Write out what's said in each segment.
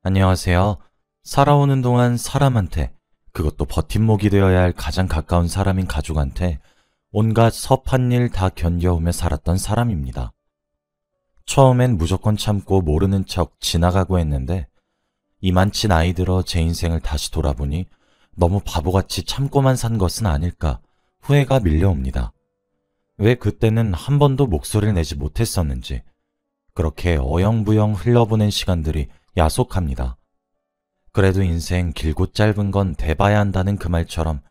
안녕하세요. 살아오는 동안 사람한테, 그것도 버팀목이 되어야 할 가장 가까운 사람인 가족한테 온갖 섭한 일 다 견뎌오며 살았던 사람입니다. 처음엔 무조건 참고 모르는 척 지나가고 했는데 이만치 나이 들어 제 인생을 다시 돌아보니 너무 바보같이 참고만 산 것은 아닐까 후회가 밀려옵니다. 왜 그때는 한 번도 목소리를 내지 못했었는지, 그렇게 어영부영 흘러보낸 시간들이 야속합니다. 그래도 인생 길고 짧은 건 대봐야 한다는 그 말처럼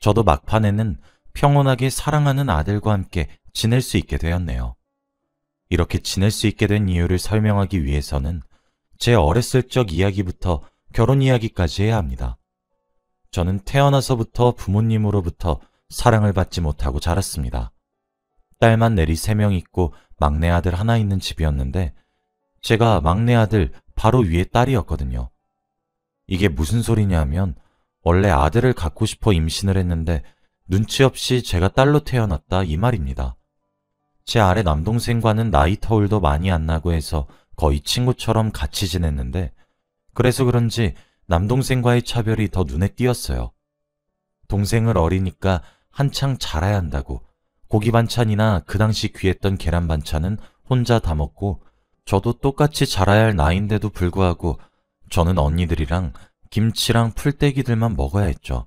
저도 막판에는 평온하게 사랑하는 아들과 함께 지낼 수 있게 되었네요. 이렇게 지낼 수 있게 된 이유를 설명하기 위해서는 제 어렸을 적 이야기부터 결혼 이야기까지 해야 합니다. 저는 태어나서부터 부모님으로부터 사랑을 받지 못하고 자랐습니다. 딸만 내리 3명 있고 막내 아들 하나 있는 집이었는데 제가 막내 아들 바로 위에 딸이었거든요. 이게 무슨 소리냐면 원래 아들을 갖고 싶어 임신을 했는데 눈치 없이 제가 딸로 태어났다 이 말입니다. 제 아래 남동생과는 나이 터울도 많이 안 나고 해서 거의 친구처럼 같이 지냈는데 그래서 그런지 남동생과의 차별이 더 눈에 띄었어요. 동생을 어리니까 한창 자라야 한다고 고기 반찬이나 그 당시 귀했던 계란 반찬은 혼자 다 먹고 저도 똑같이 자라야 할 나이인데도 불구하고 저는 언니들이랑 김치랑 풀떼기들만 먹어야 했죠.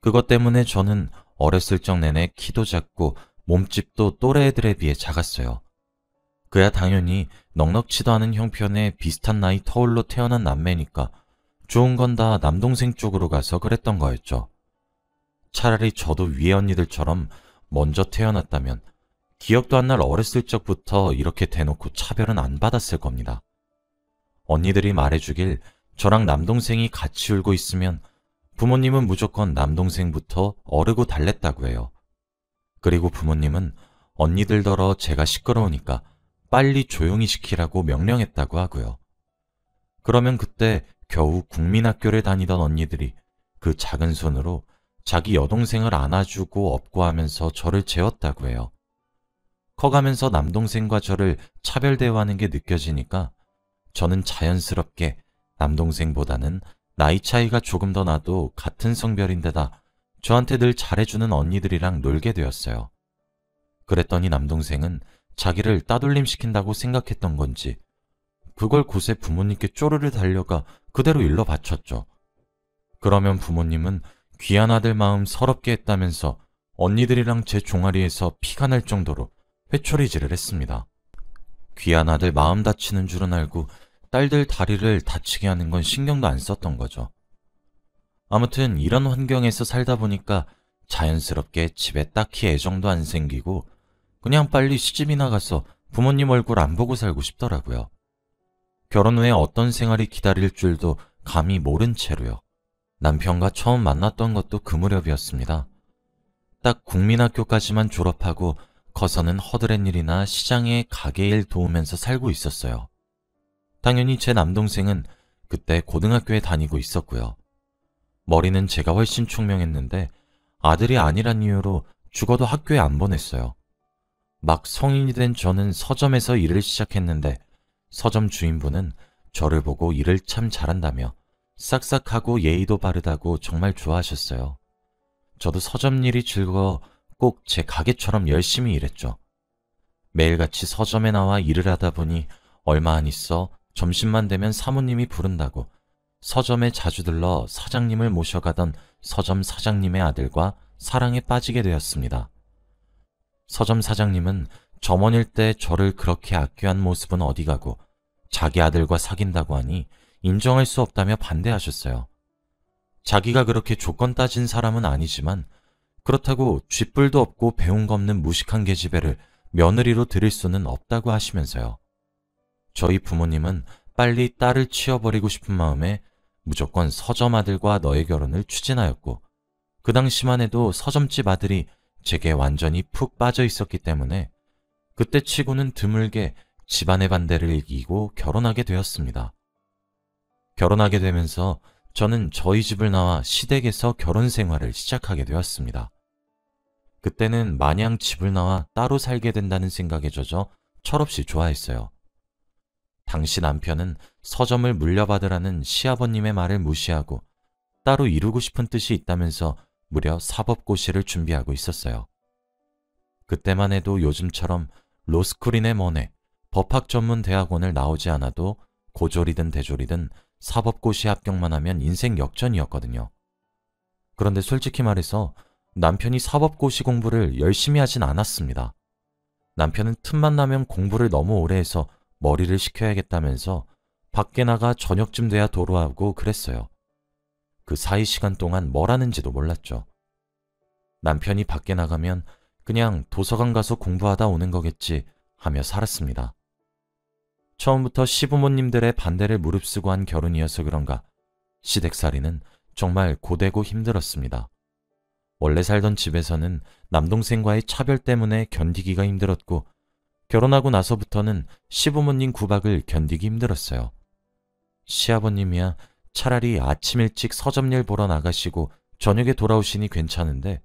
그것 때문에 저는 어렸을 적 내내 키도 작고 몸집도 또래 애들에 비해 작았어요. 그야 당연히 넉넉치도 않은 형편의 비슷한 나이 터울로 태어난 남매니까 좋은 건 다 남동생 쪽으로 가서 그랬던 거였죠. 차라리 저도 위에 언니들처럼 먼저 태어났다면 기억도 안 날 어렸을 적부터 이렇게 대놓고 차별은 안 받았을 겁니다. 언니들이 말해주길 저랑 남동생이 같이 울고 있으면 부모님은 무조건 남동생부터 어르고 달랬다고 해요. 그리고 부모님은 언니들더러 제가 시끄러우니까 빨리 조용히 시키라고 명령했다고 하고요. 그러면 그때 겨우 국민학교를 다니던 언니들이 그 작은 손으로 자기 여동생을 안아주고 업고 하면서 저를 재웠다고 해요. 커가면서 남동생과 저를 차별 대우하는 게 느껴지니까 저는 자연스럽게 남동생보다는 나이 차이가 조금 더 나도 같은 성별인데다 저한테 늘 잘해주는 언니들이랑 놀게 되었어요. 그랬더니 남동생은 자기를 따돌림 시킨다고 생각했던 건지 그걸 곳에 부모님께 쪼르르 달려가 그대로 일러 바쳤죠. 그러면 부모님은 귀한 아들 마음 서럽게 했다면서 언니들이랑 제 종아리에서 피가 날 정도로 회초리질을 했습니다. 귀한 아들 마음 다치는 줄은 알고 딸들 다리를 다치게 하는 건 신경도 안 썼던 거죠. 아무튼 이런 환경에서 살다 보니까 자연스럽게 집에 딱히 애정도 안 생기고 그냥 빨리 시집이나 가서 부모님 얼굴 안 보고 살고 싶더라고요. 결혼 후에 어떤 생활이 기다릴 줄도 감히 모른 채로요. 남편과 처음 만났던 것도 그 무렵이었습니다. 딱 국민학교까지만 졸업하고 커서는 허드렛 일이나 시장에 가게일 도우면서 살고 있었어요. 당연히 제 남동생은 그때 고등학교에 다니고 있었고요. 머리는 제가 훨씬 총명했는데 아들이 아니란 이유로 죽어도 학교에 안 보냈어요. 막 성인이 된 저는 서점에서 일을 시작했는데 서점 주인분은 저를 보고 일을 참 잘한다며 싹싹하고 예의도 바르다고 정말 좋아하셨어요. 저도 서점 일이 즐거워 꼭 제 가게처럼 열심히 일했죠. 매일같이 서점에 나와 일을 하다 보니 얼마 안 있어 점심만 되면 사모님이 부른다고 서점에 자주 들러 사장님을 모셔가던 서점 사장님의 아들과 사랑에 빠지게 되었습니다. 서점 사장님은 점원일 때 저를 그렇게 아껴한 모습은 어디 가고 자기 아들과 사귄다고 하니 인정할 수 없다며 반대하셨어요. 자기가 그렇게 조건 따진 사람은 아니지만 그렇다고 쥐뿔도 없고 배운 거 없는 무식한 계집애를 며느리로 들일 수는 없다고 하시면서요. 저희 부모님은 빨리 딸을 치워버리고 싶은 마음에 무조건 서점 아들과 너의 결혼을 추진하였고 그 당시만 해도 서점집 아들이 제게 완전히 푹 빠져 있었기 때문에 그때 치고는 드물게 집안의 반대를 이기고 결혼하게 되었습니다. 결혼하게 되면서 저는 저희 집을 나와 시댁에서 결혼 생활을 시작하게 되었습니다. 그때는 마냥 집을 나와 따로 살게 된다는 생각에 젖어 철없이 좋아했어요. 당시 남편은 서점을 물려받으라는 시아버님의 말을 무시하고 따로 이루고 싶은 뜻이 있다면서 무려 사법고시를 준비하고 있었어요. 그때만 해도 요즘처럼 로스쿨이네 뭐네 법학 전문 대학원을 나오지 않아도 고졸이든 대졸이든 사법고시 합격만 하면 인생 역전이었거든요. 그런데 솔직히 말해서 남편이 사법고시 공부를 열심히 하진 않았습니다. 남편은 틈만 나면 공부를 너무 오래 해서 머리를 식혀야겠다면서 밖에 나가 저녁쯤 돼야 도로하고 그랬어요. 그 사이 시간 동안 뭘 하는지도 몰랐죠. 남편이 밖에 나가면 그냥 도서관 가서 공부하다 오는 거겠지 하며 살았습니다. 처음부터 시부모님들의 반대를 무릅쓰고 한 결혼이어서 그런가 시댁살이는 정말 고되고 힘들었습니다. 원래 살던 집에서는 남동생과의 차별 때문에 견디기가 힘들었고 결혼하고 나서부터는 시부모님 구박을 견디기 힘들었어요. 시아버님이야 차라리 아침 일찍 서점일 보러 나가시고 저녁에 돌아오시니 괜찮은데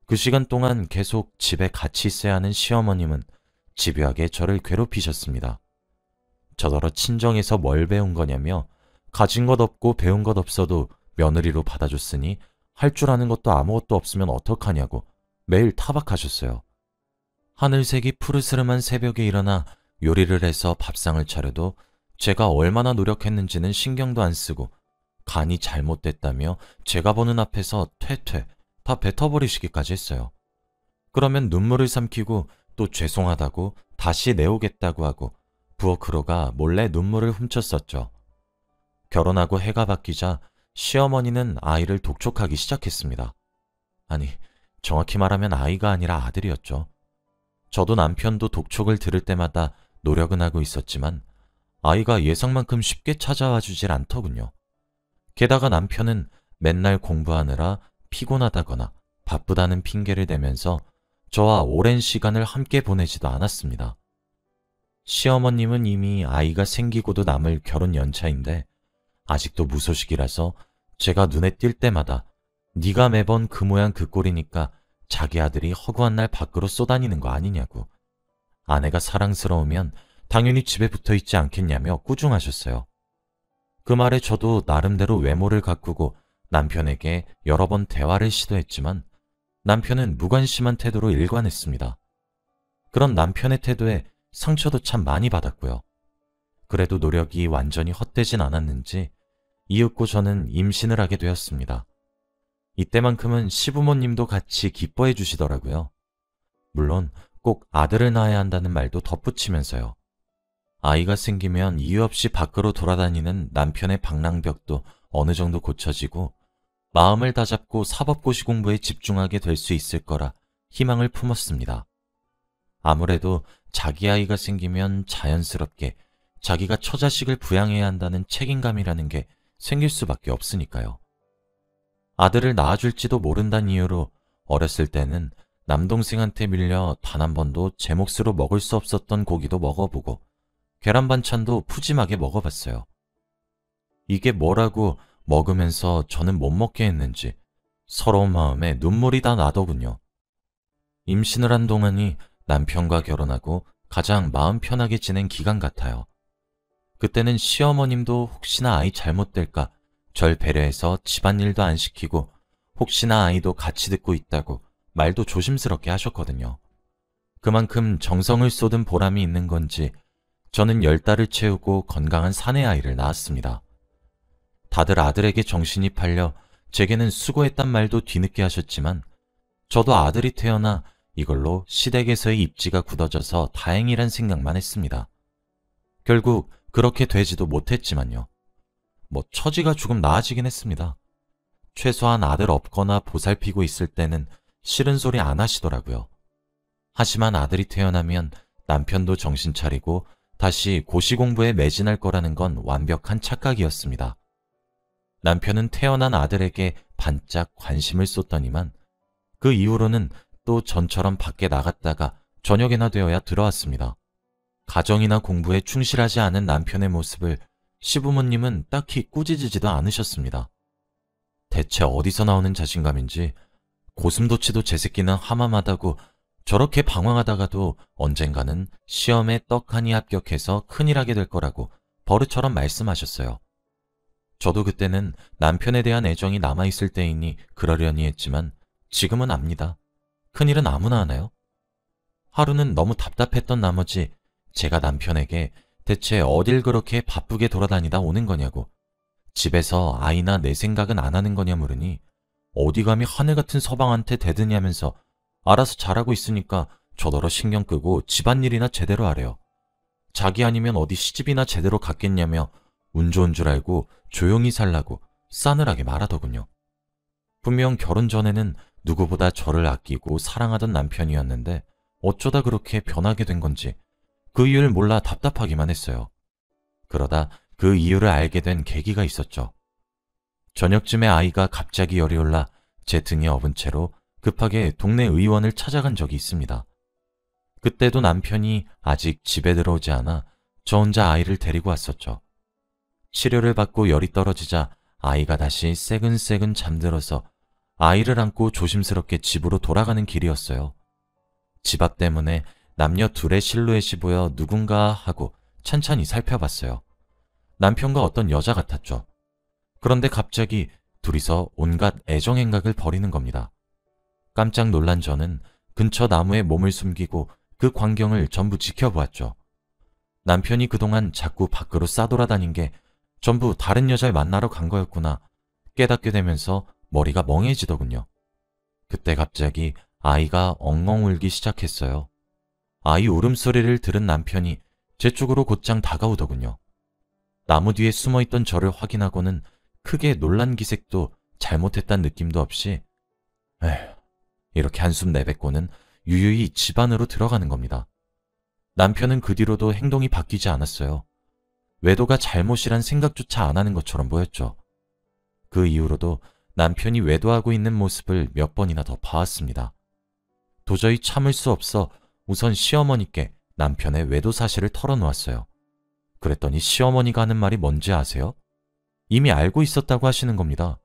그 시간 동안 계속 집에 같이 있어야 하는 시어머님은 집요하게 저를 괴롭히셨습니다. 저더러 친정에서 뭘 배운 거냐며 가진 것 없고 배운 것 없어도 며느리로 받아줬으니 할 줄 아는 것도 아무것도 없으면 어떡하냐고 매일 타박하셨어요. 하늘색이 푸르스름한 새벽에 일어나 요리를 해서 밥상을 차려도 제가 얼마나 노력했는지는 신경도 안 쓰고 간이 잘못됐다며 제가 보는 앞에서 퇴퇴 다 뱉어버리시기까지 했어요. 그러면 눈물을 삼키고 또 죄송하다고 다시 내오겠다고 하고 부엌으로가 몰래 눈물을 훔쳤었죠. 결혼하고 해가 바뀌자 시어머니는 아이를 독촉하기 시작했습니다. 아니, 정확히 말하면 아이가 아니라 아들이었죠. 저도 남편도 독촉을 들을 때마다 노력은 하고 있었지만 아이가 예상만큼 쉽게 찾아와 주질 않더군요. 게다가 남편은 맨날 공부하느라 피곤하다거나 바쁘다는 핑계를 대면서 저와 오랜 시간을 함께 보내지도 않았습니다. 시어머님은 이미 아이가 생기고도 남을 결혼 연차인데 아직도 무소식이라서 제가 눈에 띌 때마다 네가 매번 그 모양 그 꼴이니까 자기 아들이 허구한 날 밖으로 쏘다니는 거 아니냐고, 아내가 사랑스러우면 당연히 집에 붙어 있지 않겠냐며 꾸중하셨어요. 그 말에 저도 나름대로 외모를 가꾸고 남편에게 여러 번 대화를 시도했지만 남편은 무관심한 태도로 일관했습니다. 그런 남편의 태도에 상처도 참 많이 받았고요. 그래도 노력이 완전히 헛되진 않았는지 이윽고 저는 임신을 하게 되었습니다. 이때만큼은 시부모님도 같이 기뻐해 주시더라고요. 물론 꼭 아들을 낳아야 한다는 말도 덧붙이면서요. 아이가 생기면 이유 없이 밖으로 돌아다니는 남편의 방랑벽도 어느 정도 고쳐지고 마음을 다잡고 사법고시 공부에 집중하게 될 수 있을 거라 희망을 품었습니다. 아무래도 자기 아이가 생기면 자연스럽게 자기가 처자식을 부양해야 한다는 책임감이라는 게 생길 수밖에 없으니까요. 아들을 낳아줄지도 모른다는 이유로 어렸을 때는 남동생한테 밀려 단 한 번도 제 몫으로 먹을 수 없었던 고기도 먹어보고 계란 반찬도 푸짐하게 먹어봤어요. 이게 뭐라고 먹으면서 저는 못 먹게 했는지 서러운 마음에 눈물이 다 나더군요. 임신을 한 동안이 남편과 결혼하고 가장 마음 편하게 지낸 기간 같아요. 그때는 시어머님도 혹시나 아이 잘못될까 절 배려해서 집안일도 안 시키고 혹시나 아이도 같이 듣고 있다고 말도 조심스럽게 하셨거든요. 그만큼 정성을 쏟은 보람이 있는 건지 저는 10달을 채우고 건강한 사내 아이를 낳았습니다. 다들 아들에게 정신이 팔려 제게는 수고했단 말도 뒤늦게 하셨지만 저도 아들이 태어나 이걸로 시댁에서의 입지가 굳어져서 다행이란 생각만 했습니다. 결국 그렇게 되지도 못했지만요. 처지가 조금 나아지긴 했습니다. 최소한 아들 없거나 보살피고 있을 때는 싫은 소리 안 하시더라고요. 하지만 아들이 태어나면 남편도 정신 차리고 다시 고시 공부에 매진할 거라는 건 완벽한 착각이었습니다. 남편은 태어난 아들에게 반짝 관심을 쏟더니만 그 이후로는 또 전처럼 밖에 나갔다가 저녁에나 되어야 들어왔습니다. 가정이나 공부에 충실하지 않은 남편의 모습을 시부모님은 딱히 꾸짖지도 않으셨습니다. 대체 어디서 나오는 자신감인지 고슴도치도 제 새끼는 하마마다고 저렇게 방황하다가도 언젠가는 시험에 떡하니 합격해서 큰일 하게 될 거라고 버릇처럼 말씀하셨어요. 저도 그때는 남편에 대한 애정이 남아있을 때이니 그러려니 했지만 지금은 압니다. 큰일은 아무나 하나요? 하루는 너무 답답했던 나머지 제가 남편에게 대체 어딜 그렇게 바쁘게 돌아다니다 오는 거냐고, 집에서 아이나 내 생각은 안 하는 거냐 물으니 어디 감히 하늘 같은 서방한테 대드냐면서 알아서 잘하고 있으니까 저더러 신경 끄고 집안일이나 제대로 하래요. 자기 아니면 어디 시집이나 제대로 갔겠냐며 운 좋은 줄 알고 조용히 살라고 싸늘하게 말하더군요. 분명 결혼 전에는 누구보다 저를 아끼고 사랑하던 남편이었는데 어쩌다 그렇게 변하게 된 건지 그 이유를 몰라 답답하기만 했어요. 그러다 그 이유를 알게 된 계기가 있었죠. 저녁쯤에 아이가 갑자기 열이 올라 제 등에 업은 채로 급하게 동네 의원을 찾아간 적이 있습니다. 그때도 남편이 아직 집에 들어오지 않아 저 혼자 아이를 데리고 왔었죠. 치료를 받고 열이 떨어지자 아이가 다시 새근새근 잠들어서 아이를 안고 조심스럽게 집으로 돌아가는 길이었어요. 집 앞 때문에 남녀 둘의 실루엣이 보여 누군가 하고 찬찬히 살펴봤어요. 남편과 어떤 여자 같았죠. 그런데 갑자기 둘이서 온갖 애정행각을 벌이는 겁니다. 깜짝 놀란 저는 근처 나무에 몸을 숨기고 그 광경을 전부 지켜보았죠. 남편이 그동안 자꾸 밖으로 싸돌아다닌 게 전부 다른 여자를 만나러 간 거였구나 깨닫게 되면서 머리가 멍해지더군요. 그때 갑자기 아이가 엉엉 울기 시작했어요. 아이 울음소리를 들은 남편이 제 쪽으로 곧장 다가오더군요. 나무 뒤에 숨어있던 저를 확인하고는 크게 놀란 기색도 잘못했단 느낌도 없이 에휴, 이렇게 한숨 내뱉고는 유유히 집 안으로 들어가는 겁니다. 남편은 그 뒤로도 행동이 바뀌지 않았어요. 외도가 잘못이란 생각조차 안 하는 것처럼 보였죠. 그 이후로도 남편이 외도하고 있는 모습을 몇 번이나 더 봐왔습니다. 도저히 참을 수 없어 우선 시어머니께 남편의 외도 사실을 털어놓았어요. 그랬더니 시어머니가 하는 말이 뭔지 아세요? 이미 알고 있었다고 하시는 겁니다.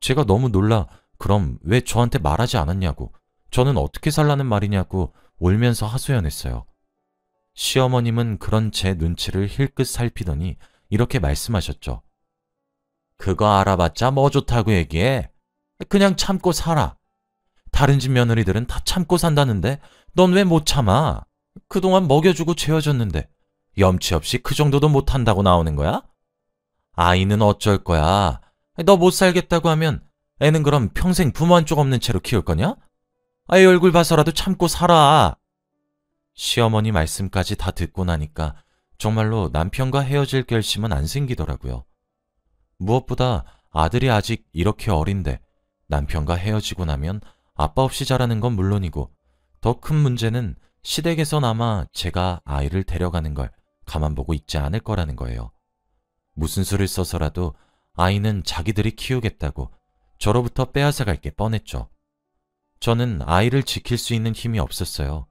제가 너무 놀라 그럼 왜 저한테 말하지 않았냐고, 저는 어떻게 살라는 말이냐고 울면서 하소연했어요. 시어머님은 그런 제 눈치를 힐끗 살피더니 이렇게 말씀하셨죠. 그거 알아봤자 뭐 좋다고 얘기해. 그냥 참고 살아. 다른 집 며느리들은 다 참고 산다는데 넌 왜 못 참아? 그동안 먹여주고 재워줬는데 염치 없이 그 정도도 못한다고 나오는 거야? 아이는 어쩔 거야? 너 못 살겠다고 하면 애는 그럼 평생 부모 한 쪽 없는 채로 키울 거냐? 아이 얼굴 봐서라도 참고 살아. 시어머니 말씀까지 다 듣고 나니까 정말로 남편과 헤어질 결심은 안 생기더라고요. 무엇보다 아들이 아직 이렇게 어린데 남편과 헤어지고 나면 아빠 없이 자라는 건 물론이고 더 큰 문제는 시댁에서나마 제가 아이를 데려가는 걸 가만 보고 있지 않을 거라는 거예요. 무슨 수를 써서라도 아이는 자기들이 키우겠다고 저로부터 빼앗아갈 게 뻔했죠. 저는 아이를 지킬 수 있는 힘이 없었어요.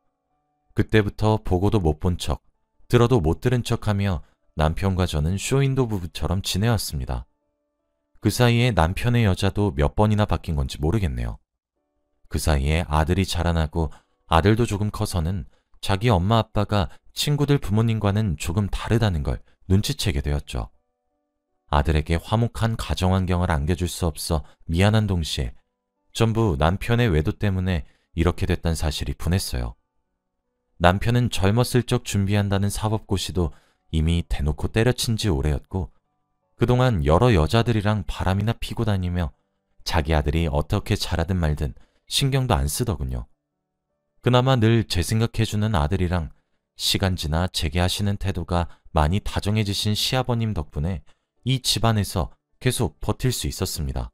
그때부터 보고도 못 본 척, 들어도 못 들은 척하며 남편과 저는 쇼윈도 부부처럼 지내왔습니다. 그 사이에 남편의 여자도 몇 번이나 바뀐 건지 모르겠네요. 그 사이에 아들이 자라나고 아들도 조금 커서는 자기 엄마 아빠가 친구들 부모님과는 조금 다르다는 걸 눈치채게 되었죠. 아들에게 화목한 가정 환경을 안겨줄 수 없어 미안한 동시에 전부 남편의 외도 때문에 이렇게 됐다는 사실이 분했어요. 남편은 젊었을 적 준비한다는 사법고시도 이미 대놓고 때려친 지 오래였고 그동안 여러 여자들이랑 바람이나 피고 다니며 자기 아들이 어떻게 자라든 말든 신경도 안 쓰더군요. 그나마 늘 제 생각해주는 아들이랑 시간 지나 재개하시는 태도가 많이 다정해지신 시아버님 덕분에 이 집안에서 계속 버틸 수 있었습니다.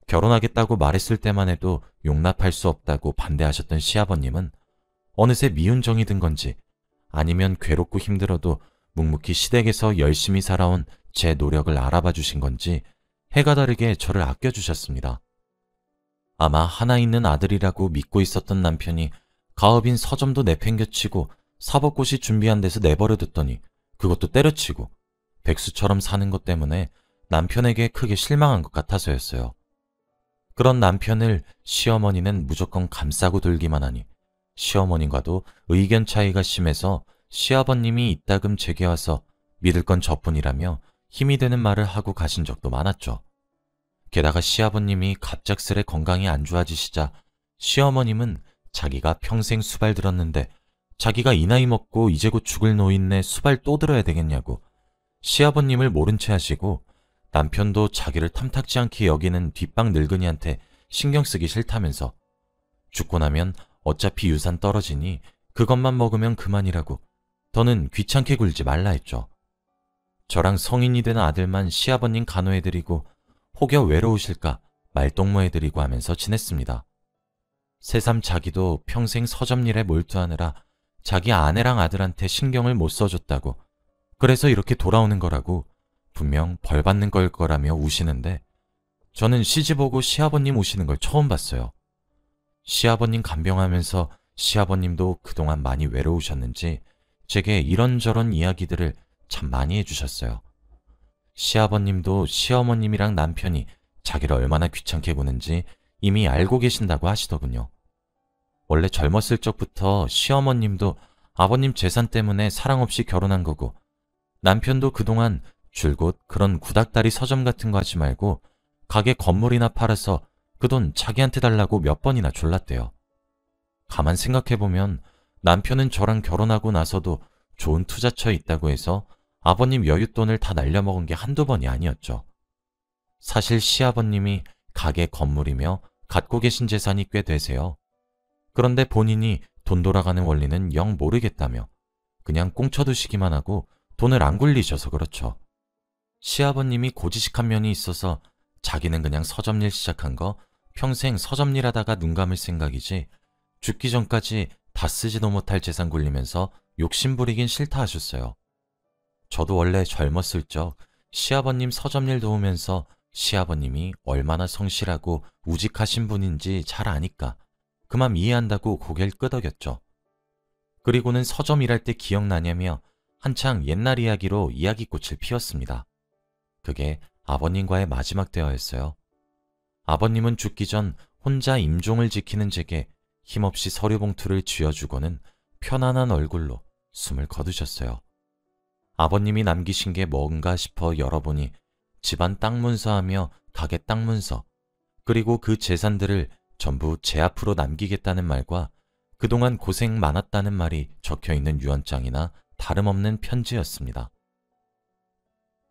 결혼하겠다고 말했을 때만 해도 용납할 수 없다고 반대하셨던 시아버님은 어느새 미운 정이 든 건지 아니면 괴롭고 힘들어도 묵묵히 시댁에서 열심히 살아온 제 노력을 알아봐 주신 건지 해가 다르게 저를 아껴주셨습니다. 아마 하나 있는 아들이라고 믿고 있었던 남편이 가업인 서점도 내팽겨치고 사법고시 준비한 데서 내버려뒀더니 그것도 때려치고 백수처럼 사는 것 때문에 남편에게 크게 실망한 것 같아서였어요. 그런 남편을 시어머니는 무조건 감싸고 들기만 하니 시어머님과도 의견 차이가 심해서 시아버님이 이따금 제게 와서 믿을 건 저뿐이라며 힘이 되는 말을 하고 가신 적도 많았죠. 게다가 시아버님이 갑작스레 건강이 안 좋아지시자 시어머님은 자기가 평생 수발 들었는데 자기가 이 나이 먹고 이제 곧 죽을 노인네 수발 또 들어야 되겠냐고 시아버님을 모른 채 하시고 남편도 자기를 탐탁지 않게 여기는 뒷방 늙은이한테 신경 쓰기 싫다면서 죽고 나면 어차피 유산 떨어지니 그것만 먹으면 그만이라고 더는 귀찮게 굴지 말라 했죠. 저랑 성인이 된 아들만 시아버님 간호해드리고 혹여 외로우실까 말동무해드리고 하면서 지냈습니다. 새삼 자기도 평생 서점일에 몰두하느라 자기 아내랑 아들한테 신경을 못 써줬다고 그래서 이렇게 돌아오는 거라고 분명 벌 받는 걸 거라며 우시는데 저는 시집 오고 시아버님 오시는 걸 처음 봤어요. 시아버님 간병하면서 시아버님도 그동안 많이 외로우셨는지 제게 이런저런 이야기들을 참 많이 해주셨어요. 시아버님도 시어머님이랑 남편이 자기를 얼마나 귀찮게 구는지 이미 알고 계신다고 하시더군요. 원래 젊었을 적부터 시어머님도 아버님 재산 때문에 사랑 없이 결혼한 거고 남편도 그동안 줄곧 그런 구닥다리 서점 같은 거 하지 말고 가게 건물이나 팔아서 그 돈 자기한테 달라고 몇 번이나 졸랐대요. 가만 생각해보면 남편은 저랑 결혼하고 나서도 좋은 투자처에 있다고 해서 아버님 여윳돈을 다 날려먹은 게 한두 번이 아니었죠. 사실 시아버님이 가게 건물이며 갖고 계신 재산이 꽤 되세요. 그런데 본인이 돈 돌아가는 원리는 영 모르겠다며 그냥 꽁쳐두시기만 하고 돈을 안 굴리셔서 그렇죠. 시아버님이 고지식한 면이 있어서 자기는 그냥 서점일 시작한 거 평생 서점일 하다가 눈 감을 생각이지 죽기 전까지 다 쓰지도 못할 재산 굴리면서 욕심 부리긴 싫다 하셨어요. 저도 원래 젊었을 적 시아버님 서점일 도우면서 시아버님이 얼마나 성실하고 우직하신 분인지 잘 아니까 그만 이해한다고 고개를 끄덕였죠. 그리고는 서점 일할 때 기억나냐며 한창 옛날 이야기로 이야기꽃을 피웠습니다. 그게 아버님과의 마지막 대화였어요. 아버님은 죽기 전 혼자 임종을 지키는 제게 힘없이 서류 봉투를 쥐어주고는 편안한 얼굴로 숨을 거두셨어요. 아버님이 남기신 게 뭔가 싶어 열어보니 집안 땅 문서하며 가게 땅 문서, 그리고 그 재산들을 전부 제 앞으로 남기겠다는 말과 그동안 고생 많았다는 말이 적혀있는 유언장이나 다름없는 편지였습니다.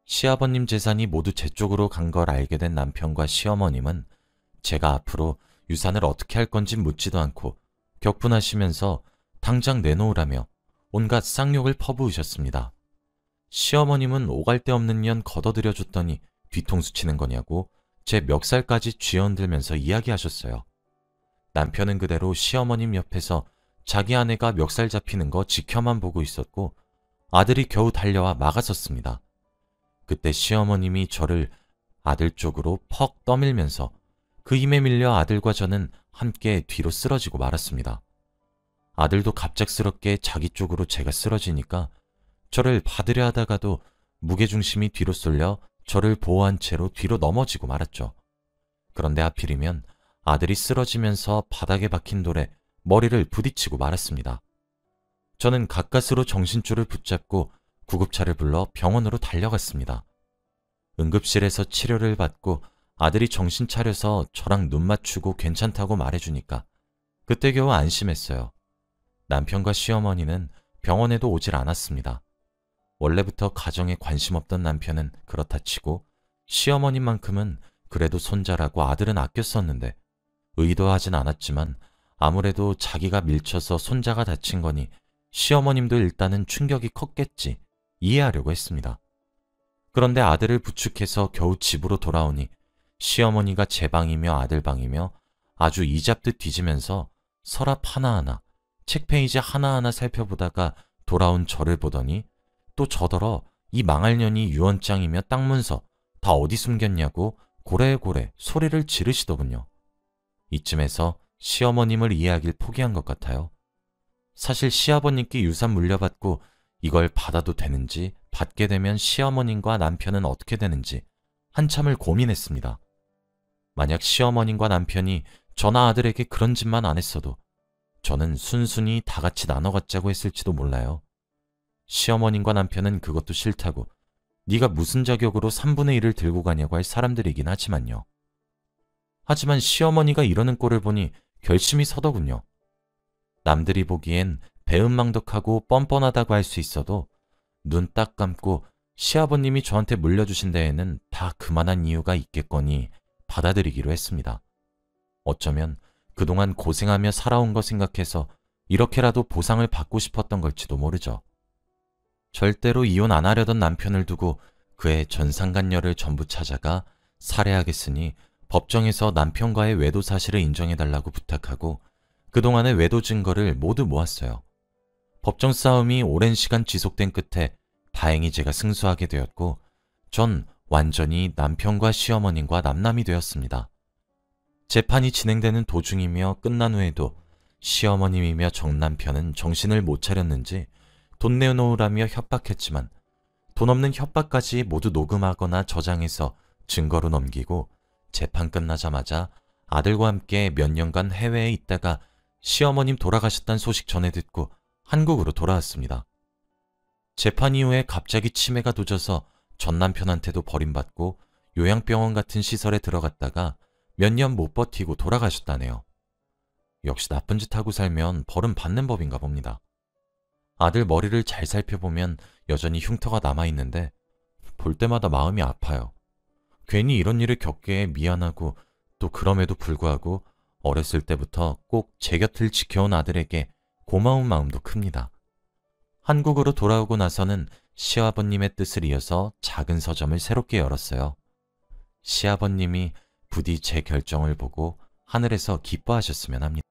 시아버님 재산이 모두 제 쪽으로 간 걸 알게 된 남편과 시어머님은 제가 앞으로 유산을 어떻게 할 건지 묻지도 않고 격분하시면서 당장 내놓으라며 온갖 쌍욕을 퍼부으셨습니다. 시어머님은 오갈 데 없는 년 걷어들여줬더니 뒤통수 치는 거냐고 제 멱살까지 쥐어흔들면서 이야기하셨어요. 남편은 그대로 시어머님 옆에서 자기 아내가 멱살 잡히는 거 지켜만 보고 있었고 아들이 겨우 달려와 막아섰습니다. 그때 시어머님이 저를 아들 쪽으로 퍽 떠밀면서 그 힘에 밀려 아들과 저는 함께 뒤로 쓰러지고 말았습니다. 아들도 갑작스럽게 자기 쪽으로 제가 쓰러지니까 저를 받으려 하다가도 무게중심이 뒤로 쏠려 저를 보호한 채로 뒤로 넘어지고 말았죠. 그런데 하필이면 아들이 쓰러지면서 바닥에 박힌 돌에 머리를 부딪히고 말았습니다. 저는 가까스로 정신줄을 붙잡고 구급차를 불러 병원으로 달려갔습니다. 응급실에서 치료를 받고 아들이 정신 차려서 저랑 눈 맞추고 괜찮다고 말해주니까 그때 겨우 안심했어요. 남편과 시어머니는 병원에도 오질 않았습니다. 원래부터 가정에 관심 없던 남편은 그렇다 치고 시어머님만큼은 그래도 손자라고 아들은 아꼈었는데 의도하진 않았지만 아무래도 자기가 밀쳐서 손자가 다친 거니 시어머님도 일단은 충격이 컸겠지 이해하려고 했습니다. 그런데 아들을 부축해서 겨우 집으로 돌아오니 시어머니가 제 방이며 아들 방이며 아주 이잡듯 뒤지면서 서랍 하나하나, 책 페이지 하나하나 살펴보다가 돌아온 저를 보더니 또 저더러 이 망할 년이 유언장이며 땅 문서 다 어디 숨겼냐고 고래고래 소리를 지르시더군요. 이쯤에서 시어머님을 이해하길 포기한 것 같아요. 사실 시아버님께 유산 물려받고 이걸 받아도 되는지 받게 되면 시어머님과 남편은 어떻게 되는지 한참을 고민했습니다. 만약 시어머님과 남편이 저나 아들에게 그런 짓만 안 했어도 저는 순순히 다 같이 나눠 갖자고 했을지도 몰라요. 시어머님과 남편은 그것도 싫다고 네가 무슨 자격으로 3분의 1을 들고 가냐고 할 사람들이긴 하지만요. 하지만 시어머니가 이러는 꼴을 보니 결심이 서더군요. 남들이 보기엔 배은망덕하고 뻔뻔하다고 할 수 있어도 눈 딱 감고 시아버님이 저한테 물려주신 데에는 다 그만한 이유가 있겠거니 받아들이기로 했습니다. 어쩌면 그동안 고생하며 살아온 거 생각해서 이렇게라도 보상을 받고 싶었던 걸지도 모르죠. 절대로 이혼 안 하려던 남편을 두고 그의 전상간녀를 전부 찾아가 살해하겠으니 법정에서 남편과의 외도 사실을 인정해달라고 부탁하고 그동안의 외도 증거를 모두 모았어요. 법정 싸움이 오랜 시간 지속된 끝에 다행히 제가 승소하게 되었고 전 완전히 남편과 시어머님과 남남이 되었습니다. 재판이 진행되는 도중이며 끝난 후에도 시어머님이며 정남편은 정신을 못 차렸는지 돈 내놓으라며 협박했지만 돈 없는 협박까지 모두 녹음하거나 저장해서 증거로 넘기고 재판 끝나자마자 아들과 함께 몇 년간 해외에 있다가 시어머님 돌아가셨다는 소식 전해 듣고 한국으로 돌아왔습니다. 재판 이후에 갑자기 치매가 도져서 전 남편한테도 버림받고 요양병원 같은 시설에 들어갔다가 몇 년 못 버티고 돌아가셨다네요. 역시 나쁜 짓 하고 살면 벌은 받는 법인가 봅니다. 아들 머리를 잘 살펴보면 여전히 흉터가 남아있는데 볼 때마다 마음이 아파요. 괜히 이런 일을 겪게 미안하고 또 그럼에도 불구하고 어렸을 때부터 꼭 제 곁을 지켜온 아들에게 고마운 마음도 큽니다. 한국으로 돌아오고 나서는 시아버님의 뜻을 이어서 작은 서점을 새롭게 열었어요. 시아버님이 부디 제 결정을 보고 하늘에서 기뻐하셨으면 합니다.